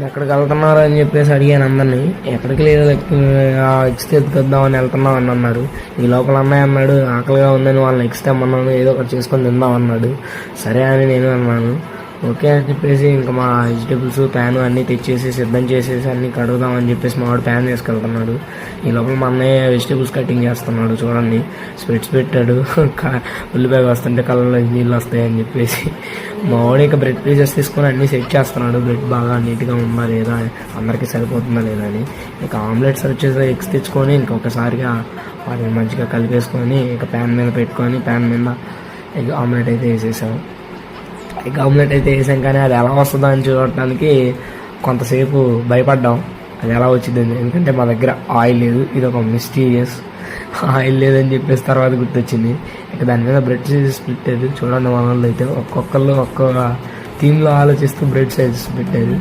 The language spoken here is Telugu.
ఎక్కడికి వెళ్తున్నారు అని చెప్పేసి అడిగాను అందరినీ. ఎక్కడికి లేదు, ఎక్స్ ఎత్తుకొద్దామని వెళ్తున్నాం అని అన్నారు. ఈ లోపల అన్నయ్య అన్నాడు ఆకలిగా ఉందని వాళ్ళని ఎక్స్ తెమ్మన్నాను, ఏదో ఒకటి చేసుకొని తిందాం అన్నాడు. సరే అని నేను అన్నాను. ఓకే అని చెప్పేసి ఇంకా మా వెజిటేబుల్స్ ప్యాన్ అన్నీ తెచ్చేసి సిద్ధం చేసేసి అన్నీ కడుగుదామని చెప్పేసి మా వాడు ప్యాన్ తీసుకెళ్తున్నాడు. ఈ లోపల మా అన్నయ్య వెజిటేబుల్స్ కటింగ్ చేస్తున్నాడు. చూడండి, స్పెట్స్ పెట్టాడు. ఉల్లిపాయ వస్తుంటే కళ్ళలో నీళ్ళు వస్తాయని చెప్పేసి మా వాడు ఇక బ్రెడ్ పీసెస్ తీసుకొని అన్నీ సెట్ చేస్తున్నాడు. బ్రెడ్ బాగా నీట్గా ఉందా లేదా, అందరికీ సరిపోతుందా లేదా అని. ఇక ఆమ్లెట్స్ వచ్చేసి ఎగ్స్ తెచ్చుకొని ఇంకొకసారిగా వాటిని మంచిగా కలిపేసుకొని ఇక ప్యాన్ మీద పెట్టుకొని ప్యాన్ మీద ఎగ్ ఆమ్లెట్ అయితే వేసేసాము. ఎగ్ ఆమ్లెట్ అయితే వేసాం, కానీ అది ఎలా వస్తుందో అని చూడటానికి కొంతసేపు భయపడ్డాం అది ఎలా వచ్చిందని. ఎందుకంటే మా దగ్గర ఆయిల్ లేదు, ఇది ఒక మిస్టీరియస్. ఆయిల్ లేదని చెప్పేసి తర్వాత గుర్తొచ్చింది. ఇక దాని మీద బ్రెడ్ సైజెస్ పెట్టారు. చూడండి, మన వాళ్ళు అయితే ఒక్కొక్కళ్ళు ఒక్కొక్క థీమ్లో ఆలోచిస్తూ బ్రెడ్ సైజెస్ పెట్టారు.